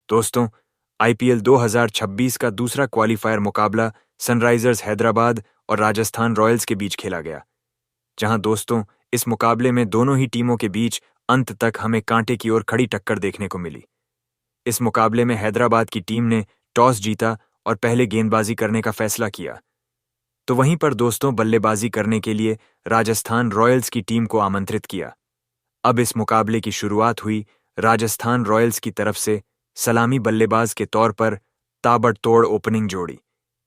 दोस्तों, आईपीएल 2026 का दूसरा क्वालिफायर मुकाबला सनराइजर्स हैदराबाद और राजस्थान रॉयल्स के बीच खेला गया। जहां दोस्तों, इस मुकाबले में दोनों ही टीमों के बीच अंत तक हमें कांटे की ओर खड़ी टक्कर देखने को मिली। इस मुकाबले में हैदराबाद की टीम ने टॉस जीता और पहले गेंदबाजी करने का फैसला किया। तो वहीं पर दोस्तों, बल्लेबाजी करने के लिए राजस्थान रॉयल्स की टीम को आमंत्रित किया। अब इस मुकाबले की शुरुआत हुई राजस्थान रॉयल्स की तरफ से सलामी बल्लेबाज के तौर पर ताबड़तोड़ ओपनिंग जोड़ी,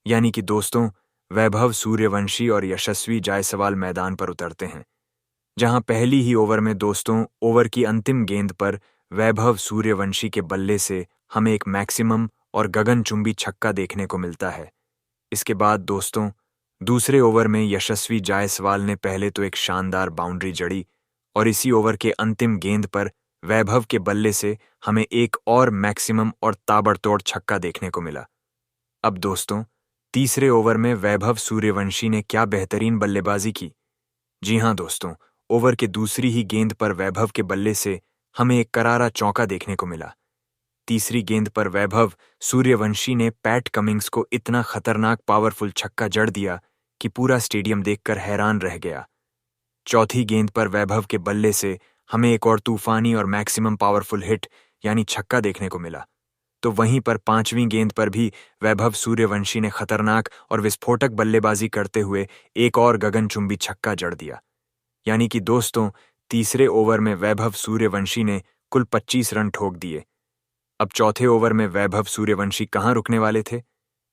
यानी कि दोस्तों, वैभव सूर्यवंशी और यशस्वी जायसवाल मैदान पर उतरते हैं। जहां पहली ही ओवर में दोस्तों, ओवर की अंतिम गेंद पर वैभव सूर्यवंशी के बल्ले से हमें एक मैक्सिमम और गगनचुंबी छक्का देखने को मिलता है। इसके बाद दोस्तों, दूसरे ओवर में यशस्वी जायसवाल ने पहले तो एक शानदार बाउंड्री जड़ी और इसी ओवर के अंतिम गेंद पर वैभव के बल्ले से हमें एक और मैक्सिमम और ताबड़तोड़ छक्का देखने को मिला। अब दोस्तों, तीसरे ओवर में वैभव सूर्यवंशी ने क्या बेहतरीन बल्लेबाजी की। जी हां दोस्तों, ओवर के दूसरी ही गेंद पर वैभव के बल्ले से हमें एक करारा चौका देखने को मिला। तीसरी गेंद पर वैभव सूर्यवंशी ने पैट कमिंग्स को इतना खतरनाक पावरफुल छक्का जड़ दिया कि पूरा स्टेडियम देखकर हैरान रह गया। चौथी गेंद पर वैभव के बल्ले से हमें एक और तूफानी और मैक्सिमम पावरफुल हिट यानी छक्का देखने को मिला। तो वहीं पर पांचवीं गेंद पर भी वैभव सूर्यवंशी ने खतरनाक और विस्फोटक बल्लेबाजी करते हुए एक और गगनचुंबी छक्का जड़ दिया। यानी कि दोस्तों, तीसरे ओवर में वैभव सूर्यवंशी ने कुल 25 रन ठोक दिए। अब चौथे ओवर में वैभव सूर्यवंशी कहां रुकने वाले थे।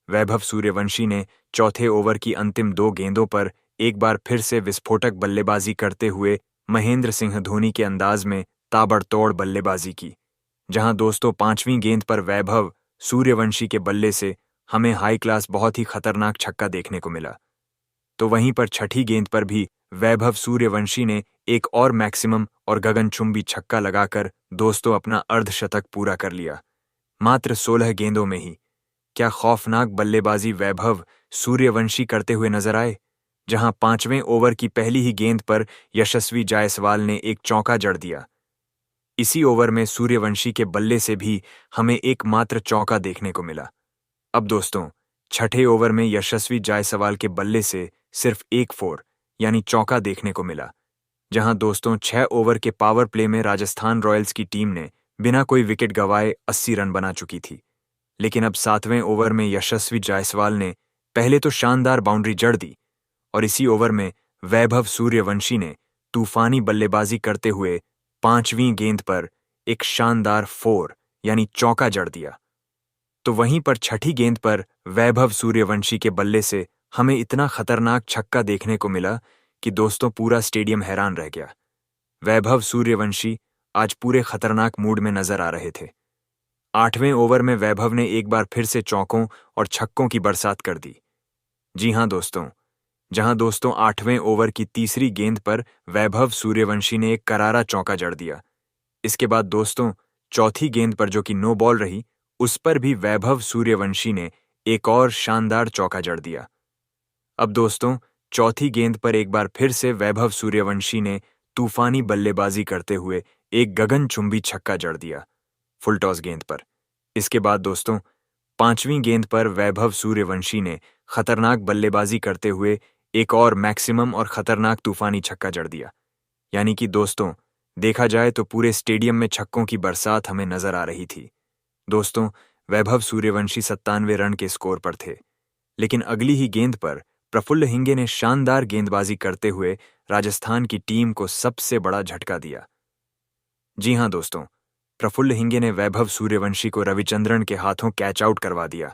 वैभव सूर्यवंशी ने चौथे ओवर की अंतिम 2 गेंदों पर एक बार फिर से विस्फोटक बल्लेबाजी करते हुए महेंद्र सिंह धोनी के अंदाज में ताबड़तोड़ बल्लेबाजी की। जहां दोस्तों, पांचवीं गेंद पर वैभव सूर्यवंशी के बल्ले से हमें हाई क्लास बहुत ही खतरनाक छक्का देखने को मिला। तो वहीं पर छठी गेंद पर भी वैभव सूर्यवंशी ने एक और मैक्सिमम और गगनचुंबी छक्का लगाकर दोस्तों अपना अर्धशतक पूरा कर लिया, मात्र 16 गेंदों में ही। क्या खौफनाक बल्लेबाजी वैभव सूर्यवंशी करते हुए नजर आए। जहां पांचवें ओवर की पहली ही गेंद पर यशस्वी जायसवाल ने एक चौका जड़ दिया। इसी ओवर में सूर्यवंशी के बल्ले से भी हमें एकमात्र चौका देखने को मिला। अब दोस्तों, छठे ओवर में यशस्वी जायसवाल के बल्ले से सिर्फ एक 4 यानी चौका देखने को मिला। जहां दोस्तों, 6 ओवर के पावर प्ले में राजस्थान रॉयल्स की टीम ने बिना कोई विकेट गंवाए 80 रन बना चुकी थी। लेकिन अब 7वें ओवर में यशस्वी जायसवाल ने पहले तो शानदार बाउंड्री जड़ दी और इसी ओवर में वैभव सूर्यवंशी ने तूफानी बल्लेबाजी करते हुए 5वीं गेंद पर एक शानदार 4 यानी चौका जड़ दिया। तो वहीं पर छठी गेंद पर वैभव सूर्यवंशी के बल्ले से हमें इतना खतरनाक छक्का देखने को मिला कि दोस्तों, पूरा स्टेडियम हैरान रह गया। वैभव सूर्यवंशी आज पूरे खतरनाक मूड में नजर आ रहे थे। 8वें ओवर में वैभव ने एक बार फिर से चौकों और छक्कों की बरसात कर दी। जी हां दोस्तों, जहां दोस्तों 8वें ओवर की तीसरी गेंद पर वैभव सूर्यवंशी ने एक करारा चौका जड़ दिया। इसके बाद दोस्तों, चौथी गेंद पर जो कि नो बॉल रही, उस पर भी वैभव सूर्यवंशी ने एक और शानदार चौका जड़ दिया। अब दोस्तों, चौथी गेंद पर एक बार फिर से वैभव सूर्यवंशी ने तूफानी बल्लेबाजी करते हुए एक गगनचुंबी छक्का जड़ दिया फुल टॉस गेंद पर। इसके बाद दोस्तों, 5वीं गेंद पर वैभव सूर्यवंशी ने खतरनाक बल्लेबाजी करते हुए एक और मैक्सिमम और खतरनाक तूफानी छक्का जड़ दिया। यानी कि दोस्तों, देखा जाए तो पूरे स्टेडियम में छक्कों की बरसात हमें नजर आ रही थी। दोस्तों, वैभव सूर्यवंशी 97 रन के स्कोर पर थे, लेकिन अगली ही गेंद पर प्रफुल्ल हिंगे ने शानदार गेंदबाजी करते हुए राजस्थान की टीम को सबसे बड़ा झटका दिया। जी हां दोस्तों, प्रफुल्ल हिंगे ने वैभव सूर्यवंशी को रविचंद्रन के हाथों कैच आउट करवा दिया।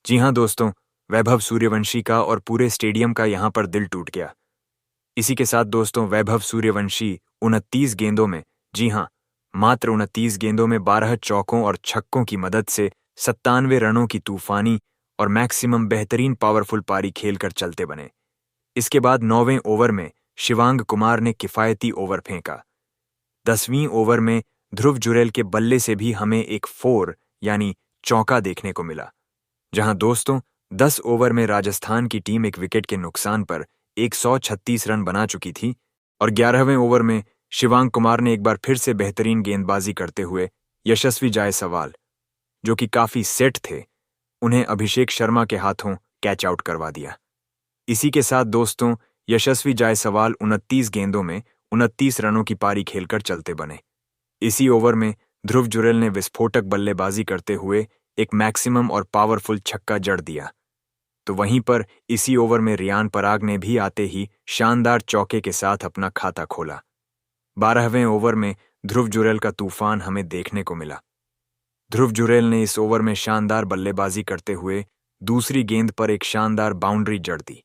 जी हां दोस्तों, वैभव सूर्यवंशी का और पूरे स्टेडियम का यहां पर दिल टूट गया। इसी के साथ दोस्तों, वैभव सूर्यवंशी 29 गेंदों में, जी हां, मात्र 29 गेंदों में 12 चौकों और छक्कों की मदद से 97 रनों की तूफानी और मैक्सिमम बेहतरीन पावरफुल पारी खेलकर चलते बने। इसके बाद 9वें ओवर में शिवांग कुमार ने किफायती ओवर फेंका। 10वीं ओवर में ध्रुव जुरैल के बल्ले से भी हमें एक 4 यानी चौका देखने को मिला। जहां दोस्तों, 10 ओवर में राजस्थान की टीम एक विकेट के नुकसान पर 136 रन बना चुकी थी और 11वें ओवर में शिवांग कुमार ने एक बार फिर से बेहतरीन गेंदबाजी करते हुए यशस्वी जायसवाल जो कि काफी सेट थे, उन्हें अभिषेक शर्मा के हाथों कैच आउट करवा दिया। इसी के साथ दोस्तों, यशस्वी जायसवाल 29 गेंदों में 29 रनों की पारी खेलकर चलते बने। इसी ओवर में ध्रुव जुरैल ने विस्फोटक बल्लेबाजी करते हुए एक मैक्सिमम और पावरफुल छक्का जड़ दिया। तो वहीं पर इसी ओवर में रियान पराग ने भी आते ही शानदार चौके के साथ अपना खाता खोला। 12वें ओवर में ध्रुव जुरैल का तूफान हमें देखने को मिला। ध्रुव जुरैल ने इस ओवर में शानदार बल्लेबाजी करते हुए दूसरी गेंद पर एक शानदार बाउंड्री जड़ दी।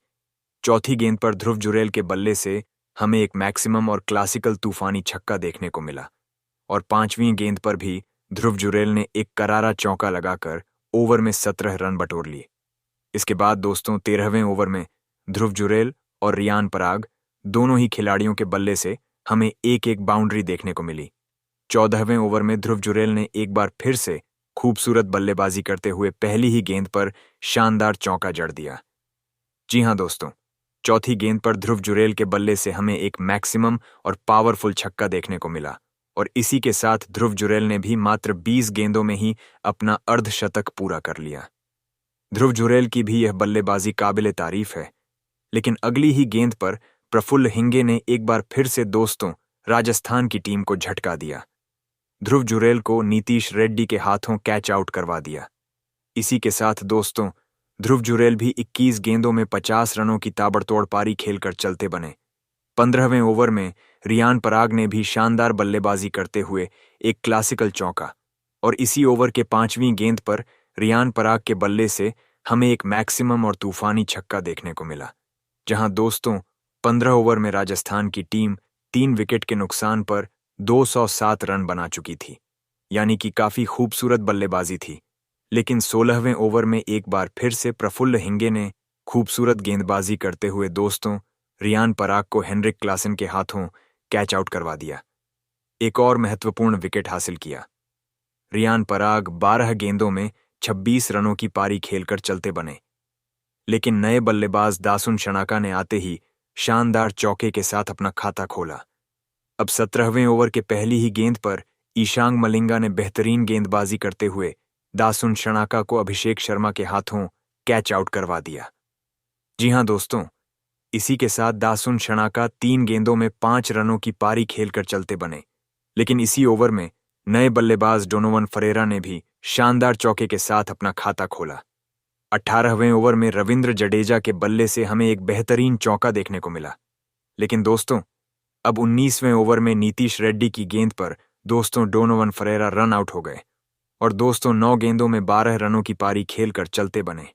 चौथी गेंद पर ध्रुव जुरैल के बल्ले से हमें एक मैक्सिमम और क्लासिकल तूफानी छक्का देखने को मिला और 5वीं गेंद पर भी ध्रुव जुरैल ने एक करारा चौका लगाकर ओवर में 17 रन बटोर लिए। इसके बाद दोस्तों 13वें ओवर में ध्रुव जुरैल और रियान पराग दोनों ही खिलाड़ियों के बल्ले से हमें एक एक बाउंड्री देखने को मिली। 14वें ओवर में ध्रुव जुरैल ने एक बार फिर से खूबसूरत बल्लेबाजी करते हुए पहली ही गेंद पर शानदार चौका जड़ दिया। जी हां दोस्तों, चौथी गेंद पर ध्रुव जुरैल के बल्ले से हमें एक मैक्सिमम और पावरफुल छक्का देखने को मिला और इसी के साथ ध्रुव जुरैल ने भी मात्र 20 गेंदों में ही अपना अर्धशतक पूरा कर लिया। ध्रुव जुरैल की भी यह बल्लेबाजी काबिले तारीफ है, लेकिन अगली ही गेंद पर प्रफुल्ल हिंगे ने एक बार फिर से दोस्तों राजस्थान की टीम को झटका दिया। ध्रुव जुरैल को नीतीश रेड्डी के हाथों कैच आउट करवा दिया। इसी के साथ दोस्तों ध्रुव जुरैल भी 21 गेंदों में 50 रनों की ताबड़तोड़ पारी खेलकर चलते बने। 15वें ओवर में रियान पराग ने भी शानदार बल्लेबाजी करते हुए एक क्लासिकल चौका और इसी ओवर के 5वीं गेंद पर रियान पराग के बल्ले से हमें एक मैक्सिमम और तूफानी छक्का देखने को मिला, जहां दोस्तों 15 ओवर में राजस्थान की टीम 3 विकेट के नुकसान पर 207 रन बना चुकी थी, यानी कि काफी खूबसूरत बल्लेबाजी थी। लेकिन 16वें ओवर में एक बार फिर से प्रफुल्ल हिंगे ने खूबसूरत गेंदबाजी करते हुए दोस्तों रियान पराग को हेनरिक क्लासन के हाथों कैच आउट करवा दिया। एक और महत्वपूर्ण विकेट हासिल किया। रियान पराग 12 गेंदों में 26 रनों की पारी खेलकर चलते बने, लेकिन नए बल्लेबाज दासुन शनाका ने आते ही शानदार चौके के साथ अपना खाता खोला। अब 17वें ओवर के पहली ही गेंद पर ईशांग मलिंगा ने बेहतरीन गेंदबाजी करते हुए दासुन शनाका को अभिषेक शर्मा के हाथों कैच आउट करवा दिया। जी हां दोस्तों, इसी के साथ दासुन शनाका 3 गेंदों में 5 रनों की पारी खेलकर चलते बने, लेकिन इसी ओवर में नए बल्लेबाज डोनोवन फरेरा ने भी शानदार चौके के साथ अपना खाता खोला। 18वें ओवर में रविंद्र जडेजा के बल्ले से हमें एक बेहतरीन चौका देखने को मिला, लेकिन दोस्तों अब 19वें ओवर में नीतीश रेड्डी की गेंद पर दोस्तों डोनोवन फरेरा रन आउट हो गए और दोस्तों 9 गेंदों में 12 रनों की पारी खेलकर चलते बने।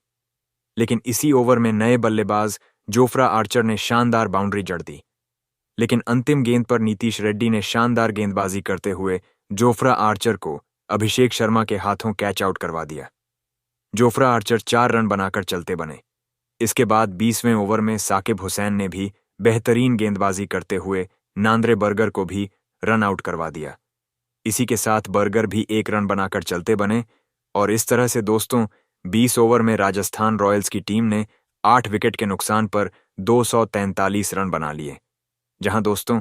लेकिन इसी ओवर में नए बल्लेबाज जोफ्रा आर्चर ने शानदार बाउंड्री जड़ दी, लेकिन अंतिम गेंद पर नीतीश रेड्डी ने शानदार गेंदबाजी करते हुए जोफ्रा आर्चर को अभिषेक शर्मा के हाथों कैच आउट करवा दिया। जोफ्रा आर्चर 4 रन बनाकर चलते बने। इसके बाद 20वें ओवर में साकिब हुसैन ने भी बेहतरीन गेंदबाजी करते हुए नांद्रे बर्गर को भी रन आउट करवा दिया। इसी के साथ बर्गर भी 1 रन बनाकर चलते बने और इस तरह से दोस्तों 20 ओवर में राजस्थान रॉयल्स की टीम ने 8 विकेट के नुकसान पर 243 रन बना लिए, जहां दोस्तों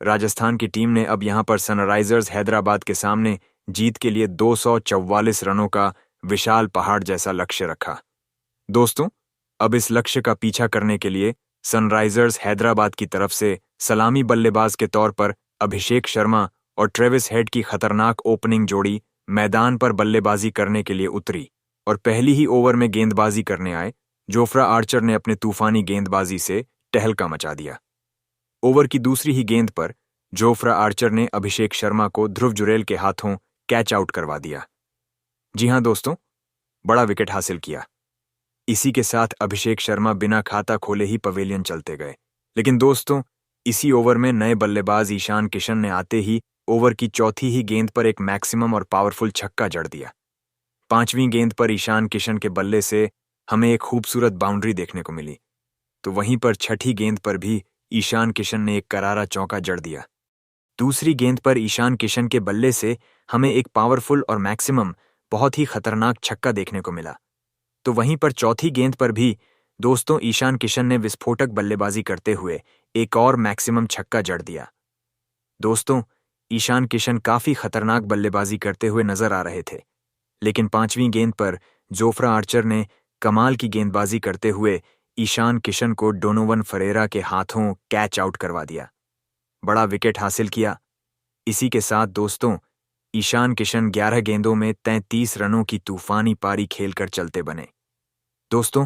राजस्थान की टीम ने अब यहां पर सनराइजर्स हैदराबाद के सामने जीत के लिए 244 रनों का विशाल पहाड़ जैसा लक्ष्य रखा। दोस्तों अब इस लक्ष्य का पीछा करने के लिए सनराइजर्स हैदराबाद की तरफ से सलामी बल्लेबाज के तौर पर अभिषेक शर्मा और ट्रेविस हेड की खतरनाक ओपनिंग जोड़ी मैदान पर बल्लेबाजी करने के लिए उतरी और पहली ही ओवर में गेंदबाजी करने आए जोफ्रा आर्चर ने अपने तूफानी गेंदबाजी से टहलका मचा दिया। ओवर की दूसरी ही गेंद पर जोफ्रा आर्चर ने अभिषेक शर्मा को ध्रुव जुरैल के हाथों कैच आउट करवा दिया। जी हां दोस्तों, बड़ा विकेट हासिल किया। इसी के साथ अभिषेक शर्मा बिना खाता खोले ही पवेलियन चलते गए, लेकिन दोस्तों इसी ओवर में नए बल्लेबाज ईशान किशन ने आते ही ओवर की चौथी ही गेंद पर एक मैक्सिमम और पावरफुल छक्का जड़ दिया। 5वीं गेंद पर ईशान किशन के बल्ले से हमें एक खूबसूरत बाउंड्री देखने को मिली, तो वहीं पर 6ठी गेंद पर भी ईशान किशन ने एक करारा चौका जड़ दिया। दूसरी गेंद पर ईशान किशन के बल्ले से हमें एक पावरफुल और मैक्सिमम बहुत ही खतरनाक छक्का देखने को मिला, तो वहीं पर चौथी गेंद पर भी दोस्तों ईशान किशन ने विस्फोटक बल्लेबाजी करते हुए एक और मैक्सिमम छक्का जड़ दिया। दोस्तों ईशान किशन काफी खतरनाक बल्लेबाजी करते हुए नजर आ रहे थे, लेकिन 5वीं गेंद पर जोफ्रा आर्चर ने कमाल की गेंदबाजी करते हुए ईशान किशन को डोनोवन फरेरा के हाथों कैच आउट करवा दिया, बड़ा विकेट हासिल किया। इसी के साथ दोस्तों, ईशान किशन 11 गेंदों में 33 रनों की तूफानी पारी खेलकर चलते बने। दोस्तों,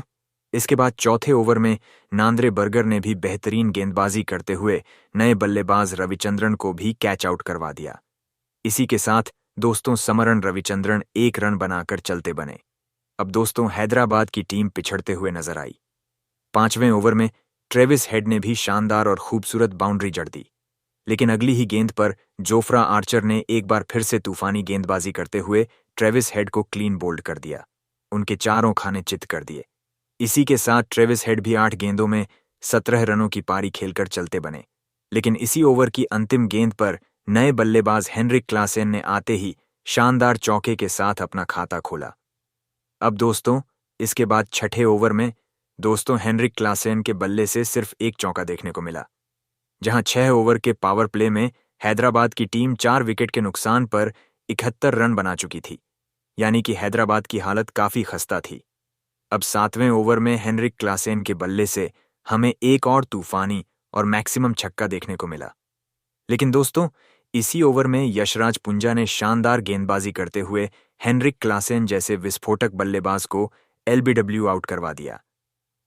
इसके बाद चौथे ओवर में नांद्रे बर्गर ने भी बेहतरीन गेंदबाजी करते हुए नए बल्लेबाज रविचंद्रन को भी कैच आउट करवा दिया। इसी के साथ दोस्तों, समरन रविचंद्रन 1 रन बनाकर चलते बने। अब दोस्तों, हैदराबाद की टीम पिछड़ते हुए नजर आई। 5वें ओवर में ट्रेविस हेड ने भी शानदार और खूबसूरत बाउंड्री जड़ दी, लेकिन अगली ही गेंद पर जोफ्रा आर्चर ने एक बार फिर से तूफानी गेंदबाजी करते हुए ट्रेविस हेड को क्लीन बोल्ड कर दिया, उनके चारों खाने चित कर दिए। इसी के साथ ट्रेविस हेड भी 8 गेंदों में 17 रनों की पारी खेलकर चलते बने, लेकिन इसी ओवर की अंतिम गेंद पर नए बल्लेबाज हेनरिक क्लासेन ने आते ही शानदार चौके के साथ अपना खाता खोला। अब दोस्तों, इसके बाद छठे ओवर में दोस्तों हेनरिक क्लासेन के बल्ले से सिर्फ एक चौका देखने को मिला, जहां 6 ओवर के पावर प्ले में हैदराबाद की टीम 4 विकेट के नुकसान पर 71 रन बना चुकी थी, यानी कि हैदराबाद की हालत काफी खस्ता थी। अब 7वें ओवर में हेनरिक क्लासेन के बल्ले से हमें एक और तूफानी और मैक्सिमम छक्का देखने को मिला, लेकिन दोस्तों, इसी ओवर में यशराज पुंजा ने शानदार गेंदबाजी करते हुए हेनरिक क्लासेन जैसे विस्फोटक बल्लेबाज को एलबीडब्ल्यू आउट करवा दिया।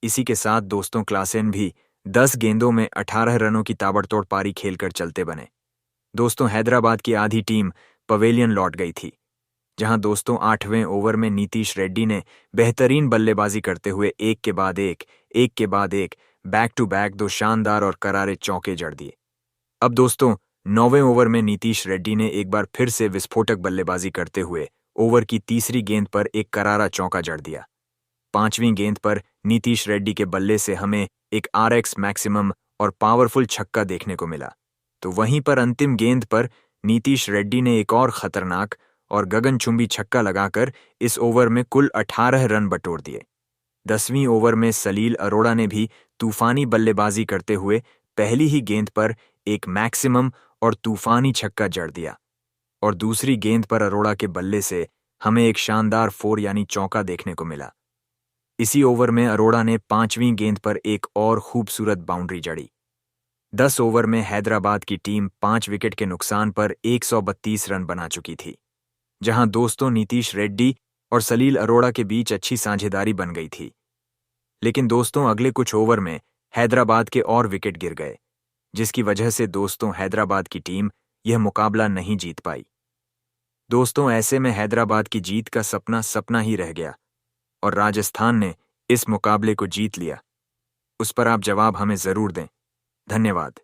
इसी के साथ दोस्तों, क्लासेन भी 10 गेंदों में 18 रनों की ताबड़तोड़ पारी खेलकर चलते बने। दोस्तों, हैदराबाद की आधी टीम पवेलियन लौट गई थी, जहां दोस्तों 8वें ओवर में नीतीश रेड्डी ने बेहतरीन बल्लेबाजी करते हुए एक के बाद एक बैक टू बैक 2 शानदार और करारे चौके जड़ दिए। अब दोस्तों, 9वें ओवर में नीतीश रेड्डी ने एक बार फिर से विस्फोटक बल्लेबाजी करते हुए ओवर की तीसरी गेंद पर एक करारा चौका जड़ दिया। 5वीं गेंद पर नीतीश रेड्डी के बल्ले से हमें एक RX मैक्सिमम और पावरफुल छक्का देखने को मिला, तो वहीं पर अंतिम गेंद पर नीतीश रेड्डी ने एक और खतरनाक और गगनचुंबी छक्का लगाकर इस ओवर में कुल 18 रन बटोर दिए। 10वीं ओवर में सलील अरोड़ा ने भी तूफानी बल्लेबाजी करते हुए पहली ही गेंद पर एक मैक्सिमम और तूफानी छक्का जड़ दिया, और दूसरी गेंद पर अरोड़ा के बल्ले से हमें एक शानदार 4 यानी चौका देखने को मिला। इसी ओवर में अरोड़ा ने 5वीं गेंद पर एक और खूबसूरत बाउंड्री जड़ी। 10 ओवर में हैदराबाद की टीम 5 विकेट के नुकसान पर 132 रन बना चुकी थी, जहां दोस्तों नीतीश रेड्डी और सलील अरोड़ा के बीच अच्छी साझेदारी बन गई थी। लेकिन दोस्तों, अगले कुछ ओवर में हैदराबाद के और विकेट गिर गए, जिसकी वजह से दोस्तों हैदराबाद की टीम यह मुकाबला नहीं जीत पाई। दोस्तों, ऐसे में हैदराबाद की जीत का सपना ही रह गया और राजस्थान ने इस मुकाबले को जीत लिया। उस पर आप जवाब हमें जरूर दें। धन्यवाद।